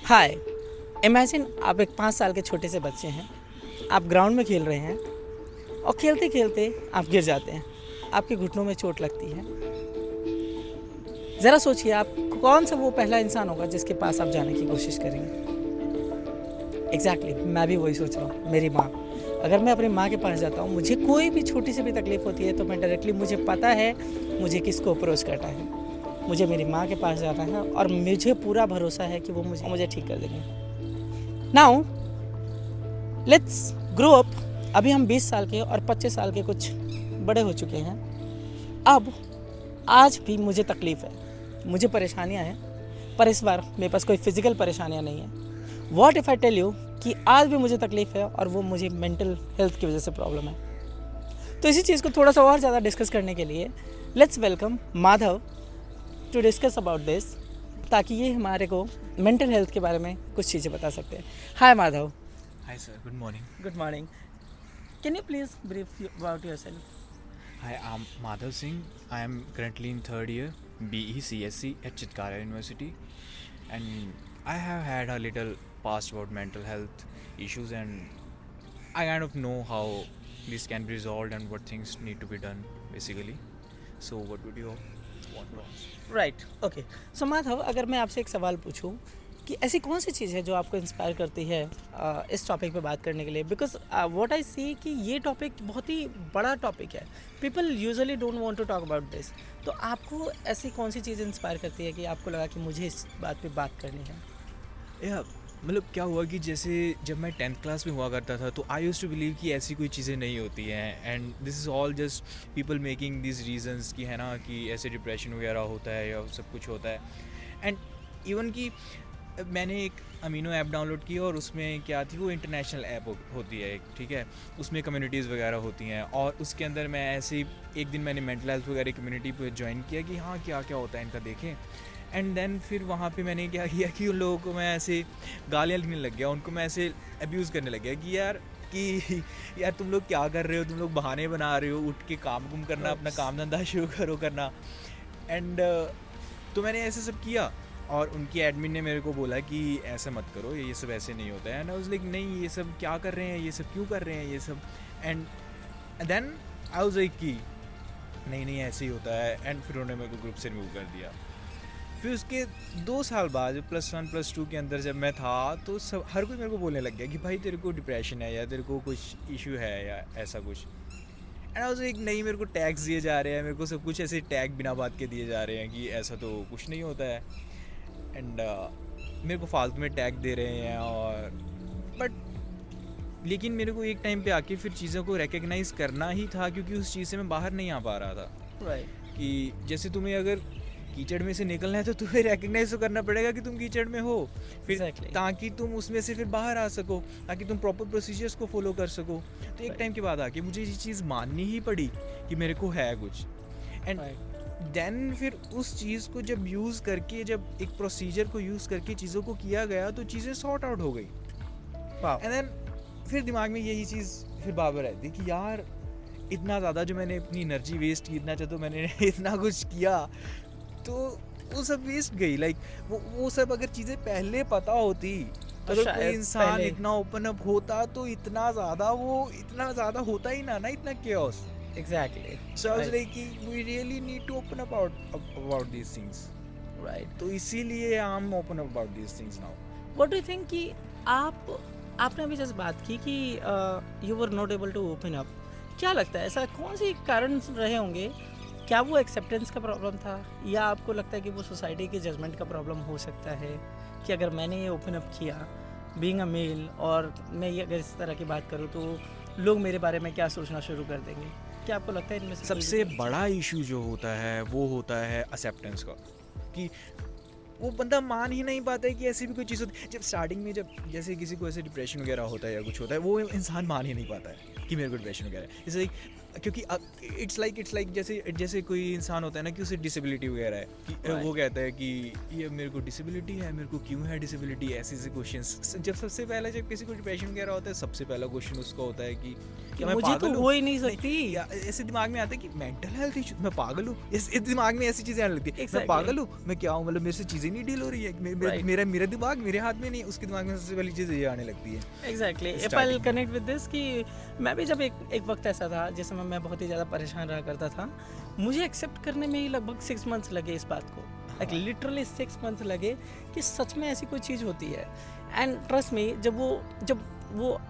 हाय, imagine आप एक 5 साल के छोटे से बच्चे हैं। आप ग्राउंड में खेल रहे हैं और खेलते खेलते आप गिर जाते हैं। आपके घुटनों में चोट लगती है। ज़रा सोचिए, आप कौन सा वो पहला इंसान होगा जिसके पास आप जाने की कोशिश करेंगे। एग्जैक्टली मैं भी वही सोच रहा हूँ। मेरी माँ, अगर मैं अपनी माँ के पास जाता हूँ, मुझे कोई भी छोटी सी भी तकलीफ़ होती है तो मैं डायरेक्टली, मुझे पता है मुझे किसको अप्रोच करना है। मुझे मेरी माँ के पास जाना है और मुझे पूरा भरोसा है कि वो मुझे ठीक कर देंगे। Now let's grow up. अभी हम 20 साल के और 25 साल के कुछ बड़े हो चुके हैं। अब आज भी मुझे तकलीफ़ है, मुझे परेशानियां हैं, पर इस बार मेरे पास कोई फिज़िकल परेशानियां नहीं है। What if I tell you कि आज भी मुझे तकलीफ़ है और वो मुझे मेंटल हेल्थ की वजह से प्रॉब्लम है। तो इसी चीज़ को थोड़ा सा और ज़्यादा डिस्कस करने के लिए let's welcome Madhav to discuss about this, ताकि ये हमारे को मेंटल हेल्थ के बारे में कुछ चीज़ें बता सकते हैं। Hi Madhav. Hi sir, good morning. Good morning. Can you please brief about yourself? Hi, I'm Madhav Singh. I am currently in third year BE CSC at Chitkara University, and I have had a little past about mental health issues, and I kind of know how this can be resolved and what things need to be done basically. So what would you want to ask? Right, okay. So Madhav, अगर मैं आपसे एक सवाल पूछूं कि ऐसी कौन सी चीज़ है जो आपको इंस्पायर करती है इस टॉपिक पे बात करने के लिए, बिकॉज व्हाट आई सी कि ये टॉपिक बहुत ही बड़ा टॉपिक है। People usually don't want to talk about this. तो आपको ऐसी कौन सी चीज़ इंस्पायर करती है कि आपको लगा कि मुझे इस बात पे बात करनी है? या मतलब क्या हुआ कि जैसे जब मैं 10th क्लास में हुआ करता था तो आई यूज़ टू बिलीव कि ऐसी कोई चीज़ें नहीं होती हैं, and this is all just people making this reasons कि है ना कि ऐसे डिप्रेशन वगैरह होता है या सब कुछ होता है। एंड इवन कि मैंने एक अमीनो ऐप डाउनलोड की और उसमें क्या थी, वो इंटरनेशनल ऐप होती है एक, ठीक है। उसमें कम्युनिटीज़ वगैरह होती हैं और उसके अंदर मैं ऐसे ही एक दिन मैंने मेंटल हेल्थ वगैरह कम्युनिटी पे ज्वाइन किया कि हाँ क्या क्या होता है इनका देखें। एंड देन फिर वहाँ पे मैंने क्या किया कि उन लोगों को मैं ऐसे गालियाँ लिखने लग गया, उनको मैं ऐसे अब्यूज़ करने लग गया कि यार तुम लोग क्या कर रहे हो, तुम लोग बहाने बना रहे हो, उठ के काम कुम करना, अपना काम धंधा शुरू करो करना। एंड तो मैंने ऐसे सब किया और उनकी एडमिन ने मेरे को बोला कि ऐसा मत करो, ये सब ऐसे नहीं होता है। एंड आई वाज लाइक नहीं, ये सब क्या कर रहे हैं, ये सब क्यों कर रहे हैं ये सब। And then I was like कि नहीं ऐसे ही होता है। एंड फिर उन्होंने मेरे को ग्रुप से रिमूव कर दिया। फिर उसके 2 साल बाद +1 +2 के अंदर जब मैं था तो सब हर कोई मेरे को बोलने लग गया कि भाई तेरे को डिप्रेशन है या तेरे को कुछ इशू है या ऐसा कुछ। एंड आई वाज लाइक नहीं, मेरे को टैग्स दिए जा रहे हैं, मेरे को सब कुछ ऐसे टैग बिना बात के दिए जा रहे हैं कि ऐसा तो कुछ नहीं होता है। एंड मेरे को फालतू में टैग दे रहे हैं और बट लेकिन मेरे को एक टाइम पे आके फिर चीज़ों को रिकग्नाइज़ करना ही था, क्योंकि उस चीज़ से मैं बाहर नहीं आ पा रहा था। राइट। कि जैसे तुम्हें अगर कीचड़ में से निकलना है तो तुम्हें रिकग्नाइज तो करना पड़ेगा कि तुम कीचड़ में हो, फिर Exactly. ताकि तुम उसमें से फिर बाहर आ सको, ताकि तुम प्रॉपर प्रोसीजर्स को फॉलो कर सको। तो एक टाइम के बाद आके मुझे ये चीज़ माननी ही पड़ी कि मेरे को है कुछ। एंड देन फिर उस चीज़ को जब यूज़ करके, जब एक प्रोसीजर को यूज़ करके चीज़ों को किया गया तो चीज़ें सॉर्ट आउट हो गई। एंड देन फिर दिमाग में यही चीज़ फिर बार रहती कि यार इतना ज़्यादा जो मैंने अपनी एनर्जी वेस्ट की, इतना जो मैंने इतना कुछ किया, तो वो सब वेस्ट गई। लाइक वो सब अगर चीज़ें पहले पता होती, अगर कोई इंसान इतना ओपन अप होता तो इतना ज़्यादा होता ही ना इतना chaos. Exactly. So I was like कि we really need to open about these things. Right. तो इसीलिए I'm open up about these things now. What do you think कि आपने अभी जैसे बात की कि you were not able to open up, क्या लगता है ऐसा कौन सी कारण रहे होंगे? क्या वो एक्सेप्टेंस का प्रॉब्लम था, या आपको लगता है कि वो सोसाइटी के जजमेंट का प्रॉब्लम हो सकता है कि अगर मैंने ये ओपन अप किया बीइंग अ मेल, और मैं ये अगर इस तरह की बात करूँ तो लोग मेरे बारे में क्या सोचना शुरू कर देंगे? क्या आपको लगता है इनमें से सबसे बड़ा इशू जो होता है वो होता है एक्सेप्टेंस का, कि वो बंदा मान ही नहीं पाता है कि ऐसी भी कोई चीज़ होती है। जब स्टार्टिंग में जब जैसे किसी को ऐसे डिप्रेशन वगैरह होता है या कुछ होता है, वो इंसान मान ही नहीं पाता है कि मेरे को डिप्रेशन वगैरह है। इट्स लाइक क्योंकि इट्स लाइक जैसे कोई इंसान होता है ना कि उसे डिसेबिलिटी वगैरह है कि वो कहता है कि ये मेरे को डिसेबिलिटी है, मेरे को क्यों है डिसेबिलिटी, ऐसे क्वेश्चंस। जब सबसे पहले जब किसी को डिप्रेशन वगैरह होता है, सबसे पहला क्वेश्चन उसका होता है कि मैं मुझे पागल तो हूँ? हो ही नहीं सकती। या ऐसे दिमाग में आता है कि मेंटल हेल्थ इशू, मैं पागल हूँ, इस दिमाग में ऐसी चीजें आने लगती है। मैं पागल हूँ, मैं क्या हूँ, मतलब मेरे से चीजें नहीं डील हो रही है, मेरा दिमाग मेरे हाथ में नहीं, उसके दिमाग में सबसे पहली चीज ये आने लगती है। Exactly, if I will connect with this कि मैं भी जब एक वक्त ऐसा था जिस समय मैं बहुत ही ज़्यादा परेशान रहा करता था, मुझे एक्सेप्ट करने में ही लगभग 6 मंथ्स लगे इस बात को, लाइक लिटरली 6 मंथ्स लगे कि सच में ऐसी कोई चीज़ होती है। एंड ट्रस्ट मी, जब वो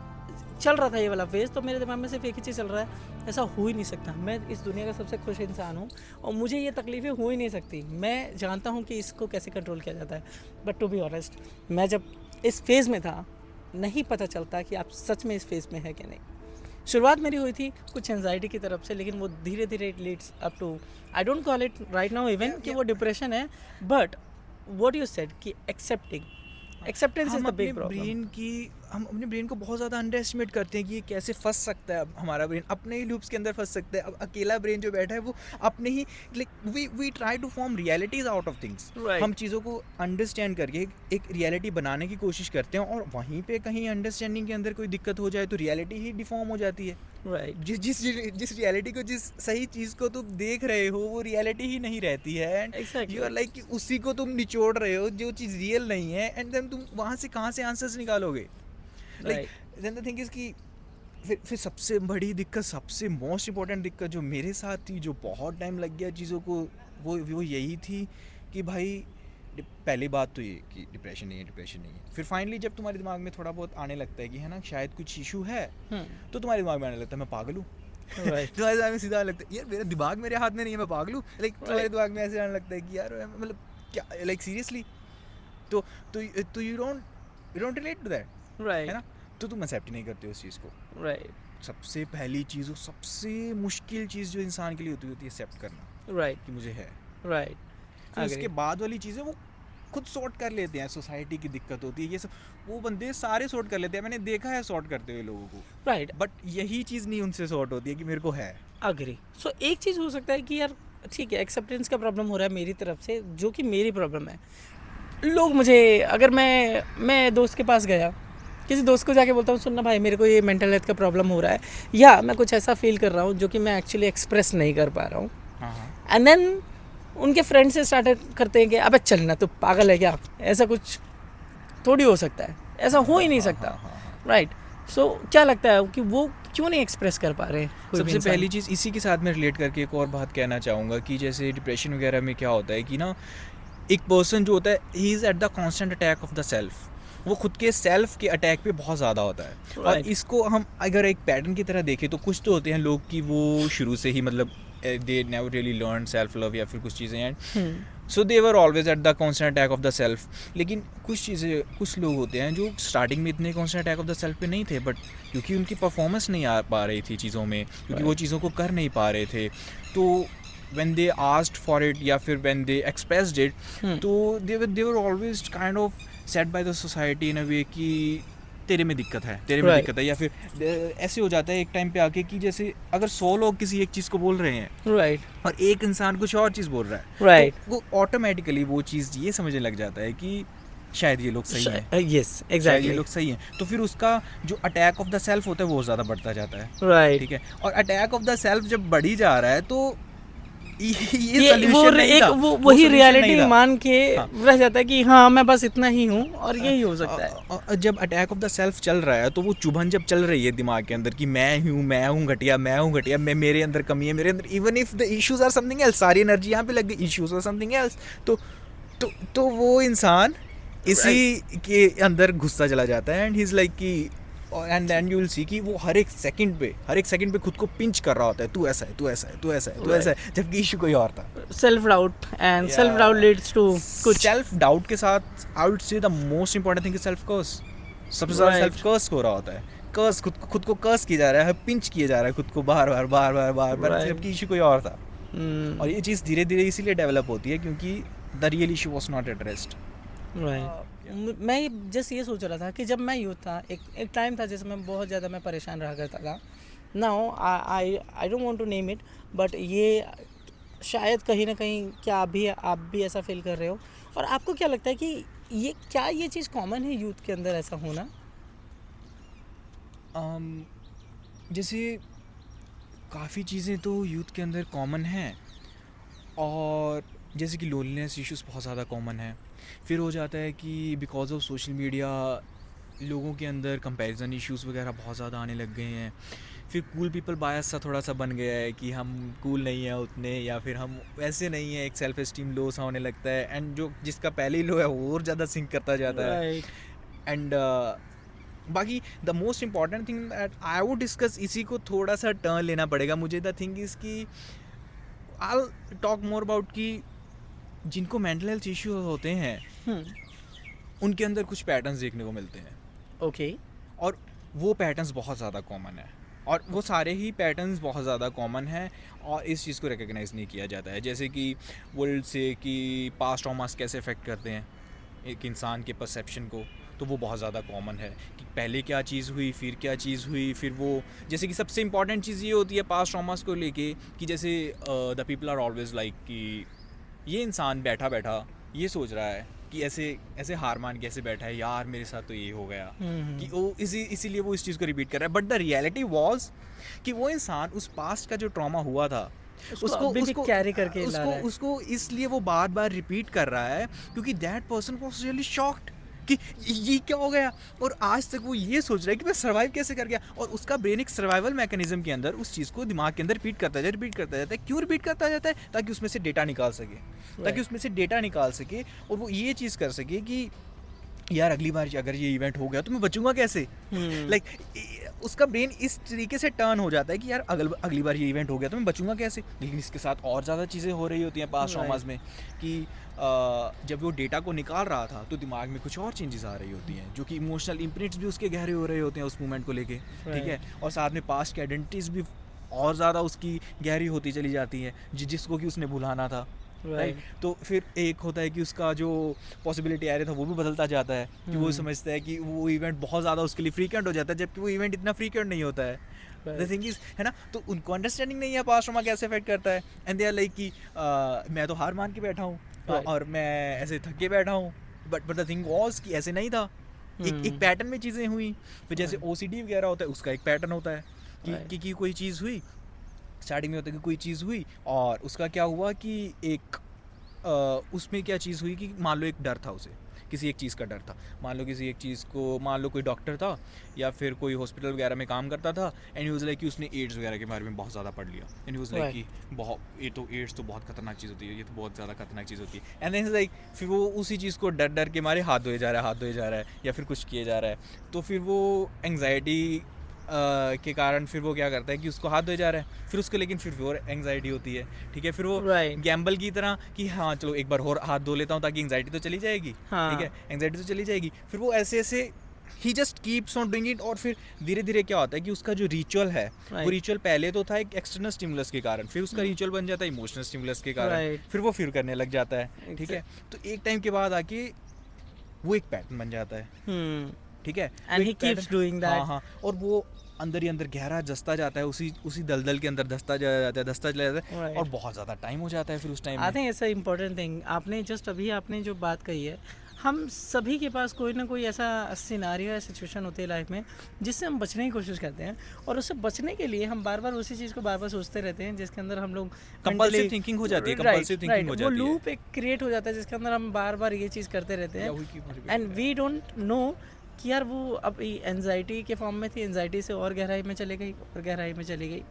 चल रहा था ये वाला फेज, तो मेरे दिमाग में सिर्फ एक ही चीज़ चल रहा है, ऐसा हो ही नहीं सकता, मैं इस दुनिया का सबसे खुश इंसान हूँ और मुझे ये तकलीफ़ें हो ही नहीं सकती, मैं जानता हूँ कि इसको कैसे कंट्रोल किया जाता है। बट टू बी ऑनेस्ट, मैं जब इस फेज़ में था, नहीं पता चलता कि आप सच में इस फेज़ में है कि नहीं। शुरुआत मेरी हुई थी कुछ एंजाइटी की तरफ से, लेकिन वो धीरे धीरे it leads up to, I don't call it right now even कि वो डिप्रेशन है, बट व्हाट यू सेड कि acceptance is the big problem. हम अपने ब्रेन को बहुत ज़्यादा अंडर एस्टिमेट करते हैं कि ये कैसे फंस सकता है। हमारा ब्रेन अपने ही लूप्स के अंदर फंस सकता है। अब अकेला ब्रेन जो बैठा है वो अपने ही like we try to form realities out of things. हम चीज़ों को अंडरस्टैंड करके एक रियलिटी बनाने की कोशिश करते हैं, और वहीं पे कहीं अंडरस्टैंडिंग के अंदर कोई दिक्कत हो जाए तो रियलिटी ही डिफॉर्म हो जाती है। राइट, जिस रियलिटी को, जिस सही चीज़ को तुम देख रहे हो वो रियलिटी ही नहीं रहती है। एंड यू आर लाइक उसी को तुम निचोड़ रहे हो जो चीज़ रियल नहीं है, एंड देन तुम वहाँ से कहाँ से आंसर्स निकालोगे। Like then the thing is कि फिर सबसे बड़ी दिक्कत, सबसे मोस्ट इम्पोर्टेंट दिक्कत जो मेरे साथ थी, जो बहुत टाइम लग गया चीज़ों को, वो यही थी कि भाई पहली बात तो ये कि डिप्रेशन नहीं है। फिर फाइनली जब तुम्हारे दिमाग में थोड़ा बहुत आने लगता है कि है ना शायद कुछ इशू है, तो तुम्हारे दिमाग में आने लगता है मैं पागल हूँ। तुम्हारे दिमाग में सीधा आने लगता है यार मेरा दिमाग मेरे हाथ में नहीं है, मैं पागल हूँ। लाइक तुम्हारे दिमाग में ऐसे आने लगता है कि यार मतलब क्या, लाइक सीरियसली। तो you don't relate to that, right, है ना? तो तुम एक्सेप्ट नहीं करते उस चीज़ को। राइट, सबसे पहली चीज़, सबसे मुश्किल चीज़ जो इंसान के लिए होती है एक्सेप्ट करना, राइट, कि मुझे है। राइट। फिर उसके बाद वाली चीज़ें वो खुद सॉर्ट कर लेते हैं। सोसाइटी की दिक्कत होती है, ये सब वो बंदे सारे सॉर्ट कर लेते हैं, मैंने देखा है सॉर्ट करते हुए लोगों को। राइट, बट यही चीज़ नहीं उनसे सॉर्ट होती है कि मेरे को है। अग्री। सो एक चीज़ हो सकता है कि यार ठीक है, एक्सेप्टेंस का प्रॉब्लम हो रहा है मेरी तरफ से, जो कि मेरी प्रॉब्लम है। लोग मुझे, अगर मैं दोस्त के पास गया, किसी दोस्त को जाके बोलता हूँ सुनना भाई मेरे को ये मेंटल हेल्थ का प्रॉब्लम हो रहा है, या मैं कुछ ऐसा फील कर रहा हूँ जो कि मैं एक्चुअली एक्सप्रेस नहीं कर पा रहा हूँ, एंड देन उनके फ्रेंड से स्टार्ट करते हैं कि अबे चलना तू पागल है क्या, ऐसा कुछ थोड़ी हो सकता है, ऐसा हो ही नहीं सकता। राइट, सो क्या लगता है कि वो क्यों नहीं एक्सप्रेस कर पा रहे हैं? सबसे पहली चीज़ इसी के साथ मैं रिलेट करके एक और बात कहना चाहूँगा कि जैसे डिप्रेशन वगैरह में क्या होता है कि ना एक पर्सन जो होता है he is at the constant attack of the self. वो खुद के सेल्फ के अटैक पे बहुत ज़्यादा होता है। और इसको हम अगर एक पैटर्न की तरह देखें तो कुछ तो होते हैं लोग कि वो शुरू से ही मतलब they never really learn self love या फिर कुछ चीज़ें, and so they were always at the constant attack of the self. लेकिन कुछ लोग होते हैं जो स्टार्टिंग में इतने constant attack of the self पे नहीं थे, बट क्योंकि उनकी परफॉर्मेंस नहीं आ पा रही थी चीज़ों में, क्योंकि वो चीज़ों को कर नहीं पा रहे थे, तो when they asked for it या फिर when they expressed it, तो they were always kind of said by the society in a way कि तेरे में दिक्कत है, या फिर ऐसे हो जाता है एक टाइम पे आके कि जैसे अगर 100 लोग किसी एक चीज़ को बोल रहे हैं, राइट, और एक इंसान कुछ और चीज़ बोल रहा है, राइट, तो वो ऑटोमेटिकली वो चीज़ ये समझने लग जाता है कि शायद ये लोग सही हैं, यस शायद एग्जैक्टली, ये लोग सही हैं। तो फिर उसका जो अटैक ऑफ द सेल्फ होता है वो ज़्यादा बढ़ता जाता है, राइट, ठीक है। और अटैक ऑफ द सेल्फ जब बढ़ी जा रहा है तो वही रियलिटी मान के रह जाता है कि हाँ मैं बस इतना ही हूँ और यही हो सकता है। जब अटैक ऑफ द सेल्फ चल रहा है तो वो चुभन जब चल रही है दिमाग के अंदर कि मैं हूँ घटिया, मैं मेरे अंदर कमी है, मेरे अंदर even if the issues are something else, सारी एनर्जी यहाँ पे लग गई, इश्यूज आर समथिंग एल्स, तो वो इंसान इसी के अंदर घुसता चला जाता है, एंड ही इज लाइक कि and then you will see कि वो हर एक सेकंड पे खुद को पिंच कर रहा होता है, तू ऐसा है, जबकि इशू कोई और था। सेल्फ डाउट लीड्स टू कुछ। सेल्फ डाउट के साथ I would say the most important thing is self curse. सबसे ज़्यादा सेल्फ कर्स हो रहा होता है, कर्स खुद को कर्स किया जा रहा है, पिंच किया जा रहा है खुद को बार, जबकि इशू कोई और था। और ये चीज़ धीरे धीरे इसीलिए डेवलप होती है क्योंकि the real issue was not addressed. मैं जस्ट ये सोच रहा था कि जब मैं यूथ था, एक टाइम था जिसमें बहुत ज़्यादा मैं परेशान रहा करता था, now I don't want to name it, but ये शायद कहीं ना कहीं क्या आप भी ऐसा फील कर रहे हो? और आपको क्या लगता है कि ये चीज़ कॉमन है यूथ के अंदर ऐसा होना? जैसे काफ़ी चीज़ें तो यूथ के अंदर कॉमन हैं, और जैसे कि लोनलीनेस इश्यूज़ बहुत ज़्यादा कॉमन है। फिर हो जाता है कि बिकॉज़ ऑफ सोशल मीडिया लोगों के अंदर कंपैरिजन इश्यूज़ वगैरह बहुत ज़्यादा आने लग गए हैं। फिर कूल पीपल बायस सा थोड़ा सा बन गया है कि हम कूल नहीं हैं उतने, या फिर हम वैसे नहीं हैं, एक सेल्फ एस्टीम लो सा होने लगता है, एंड जो जिसका पहले ही लो है वो और ज़्यादा सिंक करता जाता है। राइट। एंड बाकी the most important thing that I would discuss, इसी को थोड़ा सा टर्न लेना पड़ेगा मुझे। द थिंग इज़ कि आई टॉक मोर अबाउट कि जिनको मेंटल हेल्थ इश्यू होते हैं उनके अंदर कुछ पैटर्न्स देखने को मिलते हैं, ओके। और वो पैटर्न्स बहुत ज़्यादा कॉमन है, और वो सारे ही पैटर्न्स बहुत ज़्यादा कॉमन हैं, और इस चीज़ को रिकग्नाइज़ नहीं किया जाता है। जैसे कि वर्ल्ड से कि पास्ट ट्रॉमास कैसे अफेक्ट करते हैं एक इंसान के परसेप्शन को, तो वो बहुत ज़्यादा कॉमन है कि पहले क्या चीज़ हुई, फिर क्या चीज़ हुई, फिर वो जैसे कि सबसे इंपॉर्टेंट चीज़ ये होती है पास्ट ट्रॉमास को लेके कि जैसे the people are always like कि ये इंसान बैठा बैठा ये सोच रहा है कि ऐसे ऐसे हार मान के ऐसे बैठा है, यार मेरे साथ तो ये हो गया, कि वो इसीलिए वो इस चीज़ को रिपीट कर रहा है। बट द रियलिटी वाज कि वो इंसान उस पास्ट का जो ट्रॉमा हुआ था उसको अभी भी कैरी करके ला रहा है। उसको इसलिए वो बार बार रिपीट कर रहा है क्योंकि that person was really shocked कि ये क्या हो गया, और आज तक वो ये सोच रहा है कि मैं सर्वाइव कैसे कर गया, और उसका ब्रेन एक सर्वाइवल मैकेनिज्म के अंदर उस चीज़ को दिमाग के अंदर रिपीट करता जाता है। क्यों रिपीट करता जाता है? ताकि उसमें से डेटा निकाल सके, और वो ये चीज़ कर सके कि यार अगली बार अगर ये इवेंट हो गया तो मैं बचूंगा कैसे। लाइक उसका ब्रेन इस तरीके से टर्न हो जाता है कि यार अगली बार ये इवेंट हो गया तो मैं बचूंगा कैसे। लेकिन इसके साथ और ज़्यादा चीज़ें हो रही होती हैं पास्ट ट्रॉमास में कि जब वो डेटा को निकाल रहा था तो दिमाग में कुछ और चेंजेस आ रही होती हैं, जो कि इमोशनल इम्प्रिंट्स भी उसके गहरे हो रहे होते हैं उस मोमेंट को लेके, ठीक है। और साथ में पास्ट की आइडेंटिटीज़ भी और ज़्यादा उसकी गहरी होती चली जाती हैं, जिसको कि उसने भुलाना था, राइट। तो फिर एक होता है कि उसका जो पॉसिबिलिटी एरिया था वो भी बदलता जाता है, कि वो समझता है कि वो इवेंट बहुत ज़्यादा उसके लिए फ्रीक्वेंट हो जाता है, जबकि वो इवेंट इतना फ्रीक्वेंट नहीं होता है। द थिंग इज, है ना, तो उनको अंडरस्टैंडिंग नहीं है पास्ट ट्रॉमा कैसे अफेक्ट करता है, एंड दे आर लाइक कि मैं तो हार मान के बैठा हूँ, और मैं ऐसे थक के बैठा हूँ। बट द थिंग वाज कि ऐसे नहीं था, एक पैटर्न में चीज़ें हुई। फिर जैसे OCD वगैरह होता है, उसका एक पैटर्न होता है कि कोई चीज़ हुई, स्टार्टिंग में होता है कि कोई चीज़ हुई और उसका क्या हुआ कि एक उसमें क्या चीज़ हुई कि मान लो एक डर था उसे, किसी एक चीज़ का डर था, मान लो कोई डॉक्टर था या फिर कोई हॉस्पिटल वगैरह में काम करता था, एंड ही वाज लाइक कि उसने एड्स वगैरह के बारे में बहुत ज़्यादा पढ़ लिया, एंड ही वाज लाइक कि बहुत एड्स तो बहुत खतरनाक चीज़ होती है, ये तो बहुत ज़्यादा खतरनाक चीज़ होती है। एंड देन लाइक फिर वो उसी चीज़ को डर के मारे हाथ धोए जा रहा है या फिर कुछ किए जा रहा है, तो फिर वो एंग्जाइटी के कारण फिर वो क्या करता है कि उसको हाथ धोए जा रहा है, फिर उसको लेकिन फिर और एंग्जाइटी होती है, ठीक है। फिर वो गैम्बल की तरह कि हाँ चलो एक बार और हाथ धो लेता हूँ ताकि एंग्जाइटी तो चली जाएगी, ठीक है, एंग्जाइटी तो चली जाएगी। फिर वो ऐसे ही just keeps on doing it, और फिर धीरे धीरे क्या होता है कि उसका जो रिचुअल है वो रिचुअल पहले तो था एक एक्सटर्नल स्टिमुलस के कारण, फिर उसका रिचुअल बन जाता है इमोशनल स्टिमुलस के कारण, फिर वो फिर करने लग जाता है, ठीक है। तो एक टाइम के बाद आके वो एक पैटर्न बन जाता है, ठीक है, and he keeps doing that. हाँ, और वो अंदर ही अंदर गहरा धंसता जाता है, उसी दलदल के अंदर धंसता चला जाता है, और बहुत ज़्यादा टाइम हो जाता है फिर उस टाइम में। आई थिंक ऐसा इंपॉर्टेंट थिंग आपने जो बात कही है, हम सभी के पास कोई ना कोई ऐसा सिनारियो या सिचुएशन होती है लाइफ में जिससे हम बचने की कोशिश करते हैं, और उससे बचने के लिए हम बार बार उसी चीज़ को बार बार सोचते रहते हैं, जिसके अंदर हम लोग कंपल्सिव थिंकिंग हो जाती है, वो लूप एक क्रिएट हो जाता है जिसके अंदर हम बार बार ये चीज़ करते रहते हैं, एंड वी डोंट नो कि यार वो अब एंजाइटी के फॉर्म में थी, एंजाइटी से और गहराई में चली गई।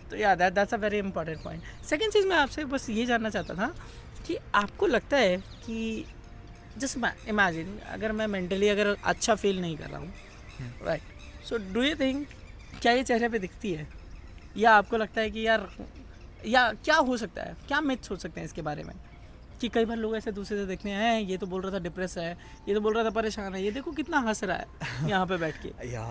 तो yeah that's a very important point. Second चीज़ मैं आपसे बस ये जानना चाहता था कि आपको लगता है कि जस्ट इमेजिन अगर मैं मेंटली अगर अच्छा फील नहीं कर रहा हूँ, right, so do you think क्या ये चेहरे पे दिखती है, या आपको लगता है कि यार या क्या हो सकता है, क्या मिथ्स हो सकते हैं इसके बारे में, कि कई बार लोग ऐसे दूसरे से देखने हैं, ये तो बोल रहा था डिप्रेस है, ये तो बोल रहा था परेशान है, ये देखो कितना हंस रहा है यहाँ पे बैठ के। या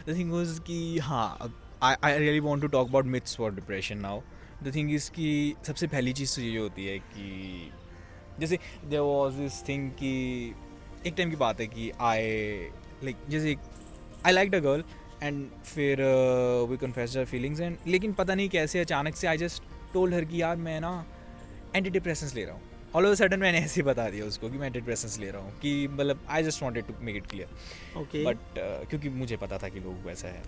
द थिंग वाज कि हाँ, I really want to talk about myths for depression now. The thing is कि सबसे पहली चीज़ तो ये होती है कि जैसे देयर वाज दिस थिंग कि एक टाइम की बात है कि I liked a girl, and फिर we confessed our feelings and लेकिन पता नहीं कैसे अचानक से आई जस्ट टोल्ड हर कि यार मैं ना एंटी डिप्रेशंस ले रहा हूँ. ऑल ऑफ अ सडन मैंने ऐसे ही बता दिया उसको कि मैं एंटी डिप्रेशंस ले रहा हूँ कि मतलब I just wanted to make it clear. Okay. But क्योंकि मुझे पता था कि लोगों को ऐसा है,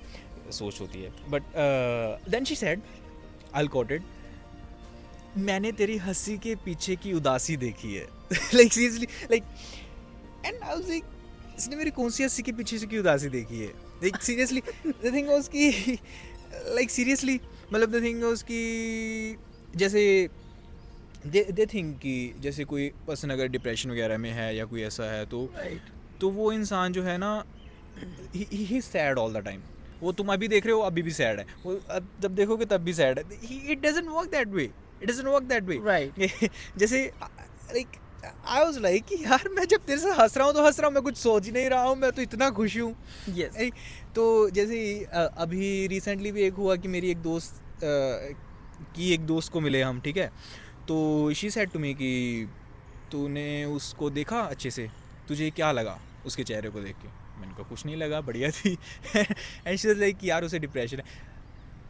सोच होती है. But then she said, I quoted, मैंने तेरी हंसी के पीछे की उदासी देखी है. Like seriously, like and I was like इसने मेरी कौन सी हंसी के पीछे से की उदासी देखी है. Like seriously the thing was कि लाइक सीरियसली मतलब द थिंग वाज कि जैसे दे थिंक कि जैसे कोई पर्सन अगर डिप्रेशन वगैरह में है या कोई ऐसा है तो Right. तो वो इंसान जो है ना ही सैड ऑल द टाइम. वो तुम अभी देख रहे हो अभी भी सैड है, वो जब देखोगे तब भी सैड है. It doesn't work that way, it doesn't work that way. Right. जैसे लाइक आई वाज लाइक कि यार मैं जब तेरे से हंस रहा हूँ तो हंस रहा हूँ, मैं कुछ सोच ही नहीं रहा हूँ, मैं तो इतना खुश हूँ. Yes. तो जैसे अभी रिसेंटली भी एक हुआ कि मेरी एक दोस्त को मिले हम, ठीक है. तो शी सेड टू मी कि तूने उसको देखा अच्छे से, तुझे क्या लगा उसके चेहरे को देख के. मैंने कहा कुछ नहीं लगा, बढ़िया थी. एंड शी वाज लाइक यार उसे डिप्रेशन है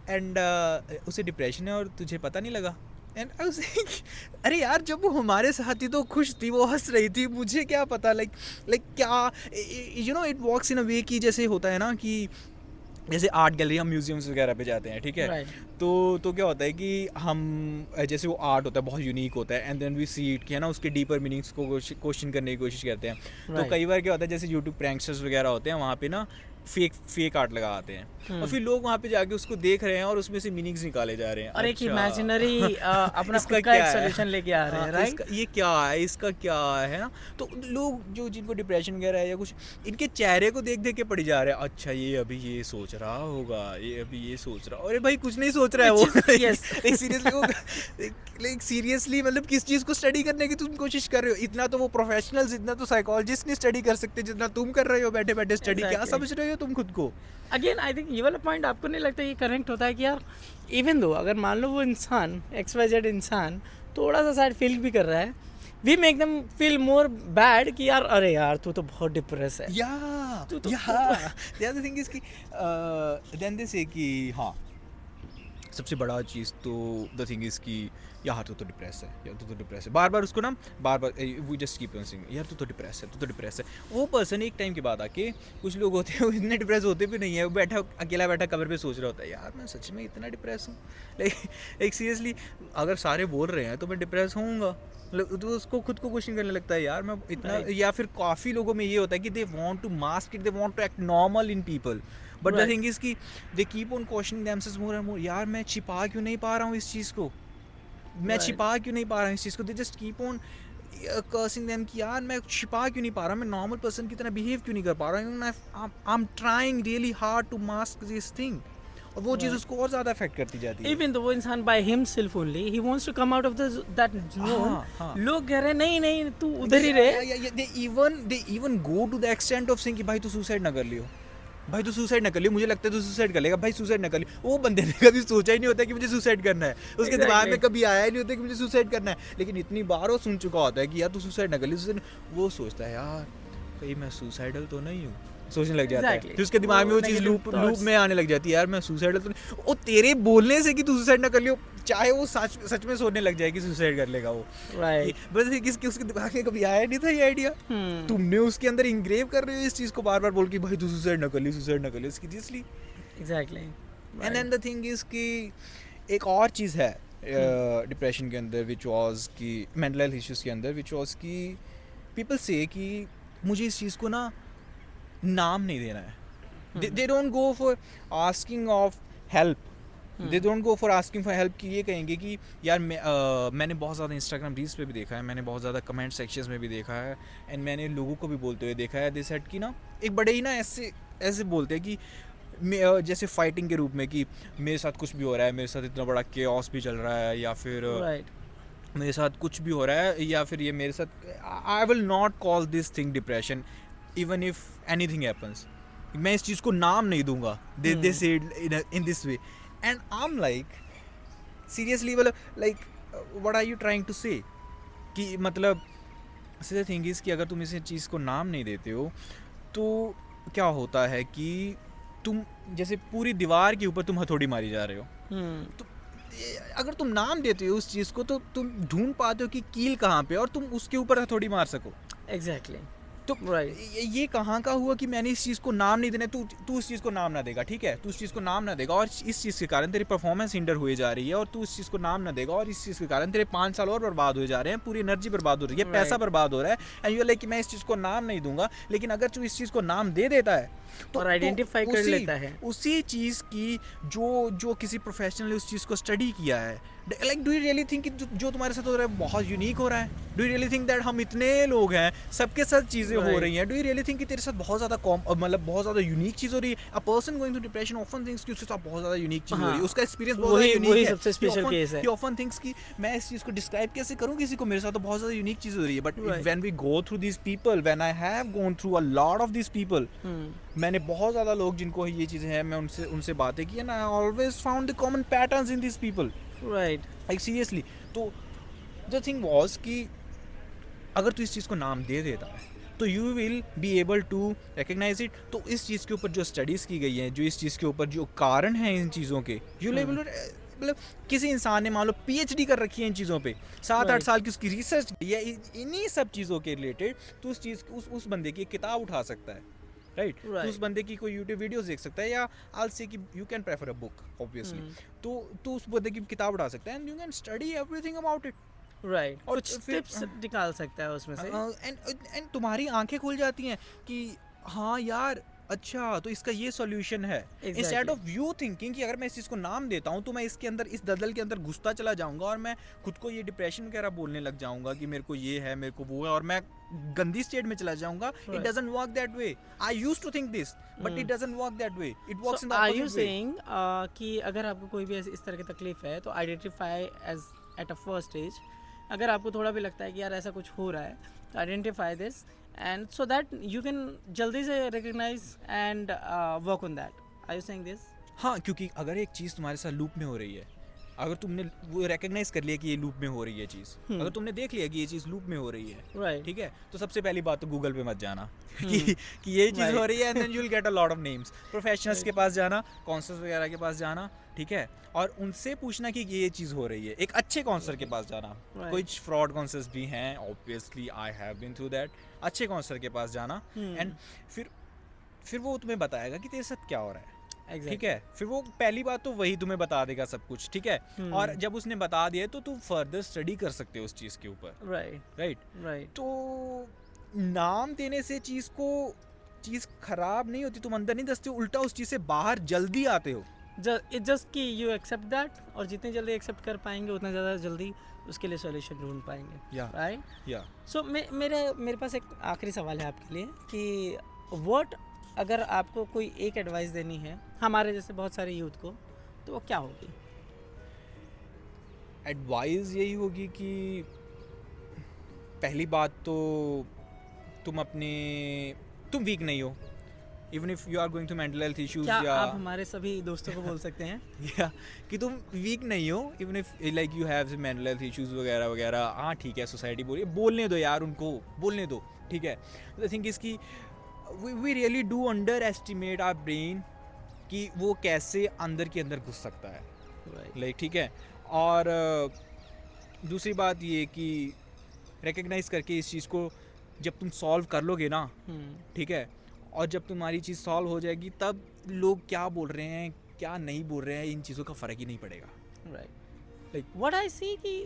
एंड उसे डिप्रेशन है और तुझे पता नहीं लगा. एंड आई वाज लाइक अरे यार जब वो हमारे साथ थी तो खुश थी, वो हंस रही थी, मुझे क्या पता. लाइक क्या you know it works in a way कि जैसे होता है ना कि जैसे आर्ट गैलरी हम म्यूजियम्स वगैरह पे जाते हैं, ठीक है. Right. तो क्या होता है कि हम जैसे वो आर्ट होता है बहुत यूनिक होता है and then we see it कि है ना उसके डीपर मीनिंग्स को क्वेश्चन करने की कोशिश करते हैं. तो Right. कई बार क्या होता है जैसे यूट्यूब प्रैंकस्टर्स वगैरह होते हैं वहाँ पे ना फेक आर्ट लगा आते हैं और फिर लोग वहाँ पे जाके उसको देख रहे हैं और उसमें से मीनिंग्स निकाले जा रहे हैं. और एक अच्छा, इमेजिनरी अपना इसका खुद का एक क्या है? सोल्यूशन लेके आ रहे हैं. हाँ, राइट. ये क्या है, इसका क्या है ना. तो लोग जो जिनको डिप्रेशन वगैरह है या कुछ, इनके चेहरे को देख देख के पड़ी जा रहे हैं. अच्छा ये अभी ये सोच रहा होगा, ये अभी ये सोच रहा. अरे भाई कुछ नहीं सोच रहा है वो. Yes. सीरियसली वो लाइक सीरियसली मतलब किस चीज़ को स्टडी करने की तुम कोशिश कर रहे हो. इतना तो वो प्रोफेशनल्स, इतना तो साइकोलॉजिस्ट नहीं स्टडी कर सकते जितना तुम कर रहे हो बैठे बैठे स्टडी. क्या Exactly. समझ रहे हो तुम खुद को. अगेन आई थिंक ये वाला पॉइंट आपको नहीं लगता ये करेक्ट होता है कि यार इवन दो अगर मान लो वो इंसान XYZ इंसान थोड़ा सा शायद फील भी कर रहा है, we make them feel more bad कि यार अरे यार तू तो बहुत डिप्रेस है. the other thing is कि then they say कि हाँ सबसे बड़ा चीज़ तो द थिंग इज़ कि यार तू तो डिप्रेस है, यार तू तो डिप्रेस है. बार बार उसको ना बार बार we just keep on saying यार तू तो डिप्रेस है, तू तो डिप्रेस है. वो पर्सन एक टाइम के बाद आके, कुछ लोग होते हैं वो इतने डिप्रेस होते भी नहीं है, वो बैठा अकेला बैठा कबर पे सोच रहा होता है यार मैं सच में इतना डिप्रेस हूँ. लाइक सीरियसली अगर सारे बोल रहे हैं तो मैं डिप्रेस होऊंगा. तो उसको खुद को क्वेश्चन करने लगता है यार मैं इतना. या फिर काफ़ी लोगों में ये होता है कि they want to mask it, they want to act normal in people. But the thing is कि they keep on questioning themselves more and more. यार मैं छिपा क्यों नहीं पा रहा हूँ इस चीज़ को, मैं छिपा क्यों नहीं पा रहा हूँ इस चीज़ को. They just keep on cursing them कि यार मैं छिपा क्यों नहीं पा रहा, मैं नॉर्मल पर्सन की तरह बिहेव क्यों नहीं कर पा रहा हूँ. I am trying really hard to mask this thing. और वो चीज़ उसको और ज़्यादा अफेक्ट करती जाती है. इवन तो वो इंसान बाय हिमसेल्फ ओनली ही wants to come out of that हाँ. जोन. लोग कह रहे हैं नहीं नहीं तू उधर ही रहे. They even go to the extent of saying कि भाई तू सुसाइड ना कर लियो, भाई तू सुसाइड ना कर लियो, मुझे लगता है तू सुसाइड कर लेगा, भाई सुसाइड ना कर लियो. वो बंदे ने कभी सोचा ही नहीं होता कि मुझे सुसाइड करना है, उसके दिमाग में कभी आया ही नहीं होता कि मुझे सुसाइड करना है. लेकिन इतनी बार वो सुन चुका होता है कि यार तू सुसाइड ना कर लियो. वो सोचता है यार कहीं मैं सुसाइडल तो नहीं हूँ, सोचने लग जाता है. फिर उसके दिमाग में वो चीज़ लूप में आने लग जाती है यार मैं सुसाइडल तो नहीं. वो तेरे बोलने से कि तू सुसाइड ना कर लियो, चाहे वो सच में सोचने लग जाए कि सुसाइड कर लेगा वो. राइट. बस किसके उसके दिमाग में कभी आया नहीं था ये आइडिया. तुमने उसके अंदर इंग्रेव कर रहे हो इस चीज़ को बार बार बोल के भाई तू सुसाइड ना कर लियो, सुसाइड ना कर लियो. Seriously. Exactly. And then the thing is कि एक और चीज़ है डिप्रेशन के अंदर विच वाज कि मेंटल हेल्थ इश्यूज़ के अंदर विच वाज कि पीपल से कि मुझे इस चीज़ को ना नाम नहीं देना है. They don't go for asking of help, they don't go for asking for help. कि ये कहेंगे कि यार मैंने बहुत ज़्यादा इंस्टाग्राम रील्स पे भी देखा है, मैंने बहुत ज़्यादा कमेंट सेक्शंस में भी देखा है एंड मैंने लोगों को भी बोलते हुए देखा है. दे सेड कि ना एक बड़े ही ना ऐसे बोलते हैं कि जैसे फाइटिंग के रूप में कि मेरे साथ कुछ भी हो रहा है, मेरे साथ इतना बड़ा केओस भी चल रहा है, या फिर मेरे साथ कुछ भी हो रहा है, या फिर ये मेरे साथ, I will not call this thing depression even if anything happens. मैं इस चीज़ को नाम नहीं दूंगा. They say in this way and I am like seriously मतलब like what are you trying to say कि मतलब द थिंग इज़ कि अगर तुम इस चीज़ को नाम नहीं देते हो तो क्या होता है कि तुम जैसे पूरी दीवार के ऊपर तुम हथौड़ी मारी जा रहे हो, तो अगर तुम नाम देते हो उस चीज़ को तो तुम ढूंढ पाते हो कि कील कहाँ पे और तुम उसके ऊपर हथौड़ी मार सको। एग्जैक्टली। तो राइट। ये कहाँ का हुआ कि मैंने इस चीज़ को नाम नहीं देना, तू उस चीज़ को नाम ना देगा, ठीक है, तू उस चीज़ को नाम ना देगा और इस चीज़ के कारण तेरी परफॉर्मेंस हिंडर हुए जा रही है और तू उस चीज़ को नाम ना देगा और इस चीज़ के कारण तेरे 5 साल और बर्बाद हो जा रहे हैं, पूरी एनर्जी बर्बाद हो रही है, पैसा बर्बाद हो रहा है, एंड यू लाइक कि मैं इस चीज़ को नाम नहीं दूंगा। लेकिन अगर तू इस चीज़ को नाम दे देता है और आइडेंटिफाई कर लेता है उसी चीज़ की जो किसी प्रोफेशनल ने उस चीज़ को स्टडी किया है, like do you really think जो तुम्हारे साथ हो रहा है बहुत यूनिक हो रहा है? Do you really think that हम इतने लोग हैं, सबके साथ चीज़ें हो रही हैं, डू यू रियली थिंक कि तेरे साथ बहुत ज़्यादा मतलब बहुत ज़्यादा यूनिक चीज़ हो रही है? A person going through depression often thinks कि उसके साथ बहुत ज़्यादा यूनिक चीज़ हो रही है, उसका एक्सपीरियंस बहुत ज़्यादा यूनिक है, सबसे स्पेशल केस है। ही ऑफन थिंक्स कि मैं इस चीज़ को डिस्क्राइब कैसे करूँ किसी को, मेरे साथ तो बहुत ज़्यादा यूनिक चीज़ हो रही है। But when we go through this people, when I have gone through a lot of this people, मैंने बहुत ज़्यादा लोग जिनको ये चीज़ें हैं, मैं उनसे बातें की and I always found the common patterns in this people. Right. Like seriously, तो द थिंग वाज कि अगर तू इस चीज़ को नाम दे देता है तो you will be able to recognise it. तो इस चीज़ के ऊपर जो स्टडीज़ की गई हैं, जो इस चीज़ के ऊपर जो कारण हैं इन चीज़ों के, यू लेबल मतलब किसी इंसान ने मान लो PhD कर रखी है इन चीज़ों पे, 7-8 साल की उसकी रिसर्च है इन्हीं सब चीज़ों के रिलेटेड, तो उस चीज़ उस बंदे की एक किताब उठा सकता है, राइट? तो उस बंदे की कोई यूट्यूब वीडियोस देख सकता है, या आई से कि you can prefer a book obviously, तो उस बंदे की किताब उठा सकता है and you can study everything about it, right. और कुछ टिप्स निकाल सकता है उसमें से, एंड तुम्हारी आंखें खुल जाती हैं कि हाँ यार अच्छा तो इसका ये सॉल्यूशन है। इंस्टेड ऑफ यू थिंकिंग कि अगर मैं इस चीज़ को नाम देता हूँ तो मैं इसके अंदर इस दलदल के अंदर घुसता चला जाऊंगा और मैं खुद को ये डिप्रेशन वगैरह बोलने लग जाऊंगा कि मेरे को ये है, मेरे को वो है, और मैं गंदी स्टेट में चला जाऊंगा। It doesn't work that way. I used to think this but it doesn't work that way, it works in the are you opposite way. Saying कि अगर आपको कोई भी इस तरह की तकलीफ है तो identify as at a first stage, अगर आपको थोड़ा भी लगता है कि यार ऐसा कुछ हो रहा है तो identify this and so that you can जल्दी से recognise and work on that. Are you saying this? हाँ, क्योंकि अगर एक चीज़ तुम्हारे साथ लूप में हो रही है, अगर तुमने वो रिकग्नाइज कर लिया कि ये लूप में हो रही है चीज़, अगर तुमने देख लिया कि ये चीज़ लूप में हो रही है, राइट, ठीक है, तो सबसे पहली बात तो गूगल पे मत जाना कि ये चीज़ हो रही है, and then you will get a lot of names. Professionals के पास जाना, काउंसलर्स वगैरह के पास जाना, ठीक है, और उनसे पूछना कि ये चीज़ हो रही है। एक अच्छे काउंसलर के पास जाना, कुछ फ्रॉड काउंसलर्स भी हैं, obviously I have been through that. अच्छे काउंसलर के पास जाना एंड फिर वो तुम्हें बताएगा कि तेरे साथ क्या हो रहा है, ठीक है। फिर वो पहली बात तो वही तुम्हें बता देगा सब कुछ, ठीक है, और जब उसने बता दिया तो तुम फर्दर स्टडी कर सकते हो उस चीज़ के ऊपर, राइट। तो नाम देने से चीज़ खराब नहीं होती, तुम अंदर नहीं दसते हो, उल्टा उस चीज़ से बाहर जल्दी आते हो। जस्ट कि यू एक्सेप्ट दैट, और जितने जल्दी एक्सेप्ट कर पाएंगे उतना ज़्यादा जल्दी उसके लिए सॉल्यूशन ढूंढ पाएंगे, राइट? या सो मेरे पास एक आखिरी सवाल है आपके लिए कि व्हाट, अगर आपको कोई एक एडवाइस देनी है हमारे जैसे बहुत सारे यूथ को, तो वो क्या होगी? एडवाइस यही होगी कि पहली बात तो तुम वीक नहीं हो, even if you are going to mental health issues, क्या या आप हमारे सभी दोस्तों को बोल सकते हैं या कि तुम वीक नहीं हो, even if like you have mental health issues वगैरह वगैरह। हाँ ठीक है, सोसाइटी बोलने दो यार, उनको बोलने दो, ठीक है। द थिंक इसकी we really do underestimate our brain कि वो कैसे अंदर के अंदर घुस सकता है, लाइक, ठीक है। और दूसरी बात ये कि रिकग्नाइज करके इस चीज़ को जब तुम सॉल्व कर लोगे ना, ठीक है, और जब तुम्हारी चीज़ सॉल्व हो जाएगी तब लोग क्या बोल रहे हैं क्या नहीं बोल रहे हैं इन चीज़ों का फ़र्क ही नहीं पड़ेगा, राइट। लाइक व्हाट आई सी कि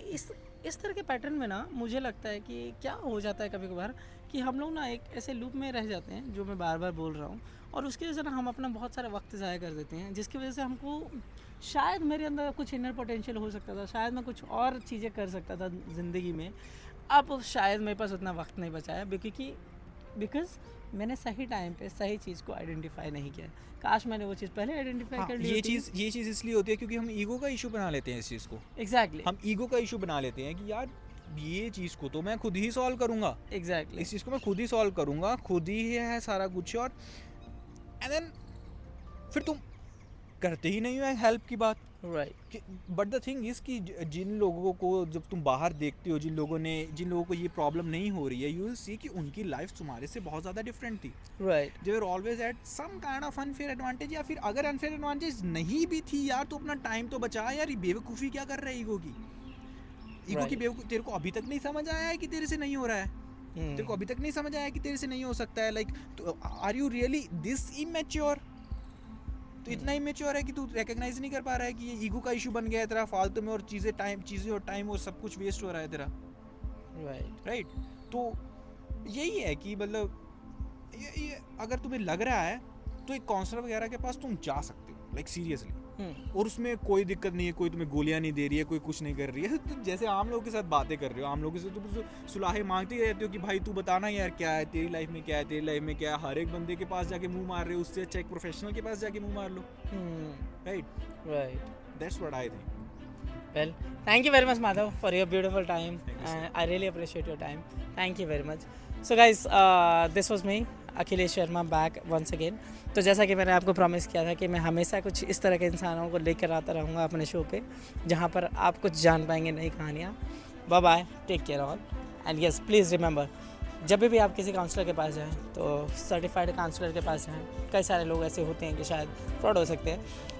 इस तरह के पैटर्न में ना मुझे लगता है कि क्या हो जाता है कभी कभार कि हम लोग ना एक ऐसे लूप में रह जाते हैं, जो मैं बार बार बोल रहा हूँ, और उसकी वजह से ना हम अपना बहुत सारा वक्त ज़ाया कर देते हैं, जिसकी वजह से हमको शायद मेरे अंदर कुछ इनर पोटेंशियल हो सकता था, शायद मैं कुछ और चीज़ें कर सकता था ज़िंदगी में। अब शायद मेरे पास उतना वक्त नहीं बचाया बिकॉज मैंने सही टाइम पे सही चीज़ को आइडेंटिफाई नहीं किया। काश मैंने वो चीज़ पहले आइडेंटिफाई कर ली। ये चीज़ इसलिए होती है क्योंकि हम ईगो का इशू बना लेते हैं इस चीज़ को। एग्जैक्टली, हम ईगो का इशू बना लेते हैं कि यार ये चीज़ को तो मैं खुद ही सॉल्व करूँगा, एग्जैक्टली, इस चीज़ को मैं खुद ही सॉल्व करूँगा, खुद ही है सारा कुछ, और एंड देन फिर तुम करते ही नहीं हो हेल्प की बात। Right but the thing is कि जिन लोगों को जब तुम बाहर देखते हो, जिन लोगों को ये प्रॉब्लम नहीं हो रही है, यू विल सी कि उनकी लाइफ तुम्हारे से बहुत ज़्यादा डिफरेंट थी। Right they are always at some kind of unfair advantage, या फिर अगर अनफेयर एडवांटेज नहीं भी थी यार, तो अपना टाइम तो बचा यार। ये बेवकूफ़ी क्या कर रहा है ईगो की? ईगो की Right. बेवकूफ़ी तेरे को अभी तक नहीं समझ आया है कि तेरे से नहीं हो रहा है? तेरे को अभी तक नहीं समझ आया कि तेरे से नहीं हो सकता है? Like are you really this immature? तो इतना इमेच्योर है कि तू रिकग्नाइज नहीं कर पा रहा है कि ये ईगो का इशू बन गया है तेरा फालतू में, और चीज़ें और टाइम और सब कुछ वेस्ट हो रहा है तेरा, राइट राइट? तो यही है कि मतलब ये अगर तुम्हें लग रहा है तो एक काउंसलर वगैरह के पास तुम जा सकते हो, लाइक सीरियसली। और उसमें कोई दिक्कत नहीं है, कोई तुम्हें गोलियां नहीं दे रही है, कोई कुछ नहीं कर रही है। तो जैसे आम लोगों के साथ बातें कर रहे हो, आम लोगों से तुम सुलाहे मांगते ही रहते हो कि भाई तू बताना यार क्या है तेरी लाइफ में, क्या है तेरी लाइफ में, क्या है। हर एक बंदे के पास जाके मुंह मार रहे हो, उससे अच्छा एक प्रोफेशनल के पास जाके मुंह मार लो, right? Right that's what I think. Well, thank you very much, Madhav, for your beautiful time. Thank you, sir. And I really appreciate your time. Thank you very much. So, guys, this was me, Akhilesh Sharma, back once again. तो जैसा कि मैंने आपको promise किया था कि मैं हमेशा कुछ इस तरह के इंसानों को लेकर आता रहूँगा अपने शो पे, जहाँ पर आप कुछ जान पाएंगे नई कहानियाँ। Bye bye, take care all, and yes please remember, जब भी आप किसी काउंसलर के पास जाएं तो सर्टिफाइड काउंसलर के पास जाएं। कई सारे लोग ऐसे होते हैं कि शायद फ्रॉड हो सकते हैं।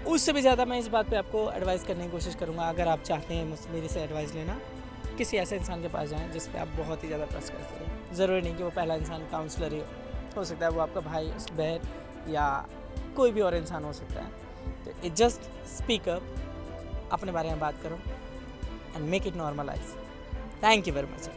उससे भी ज़्यादा मैं इस बात पे आपको एडवाइस करने की कोशिश करूँगा, अगर आप चाहते हैं मुझसे मेरे से एडवाइस लेना, किसी ऐसे इंसान के पास जाएं जिस पे आप बहुत ही ज़्यादा ट्रस्ट कर सकें। ज़रूरी नहीं कि वो पहला इंसान काउंसलर ही हो सकता है वो आपका भाई, बहन या कोई भी और इंसान हो सकता है। तो इट जस्ट स्पीक अप, अपने बारे में बात करो and make it normalise. Thank you very much.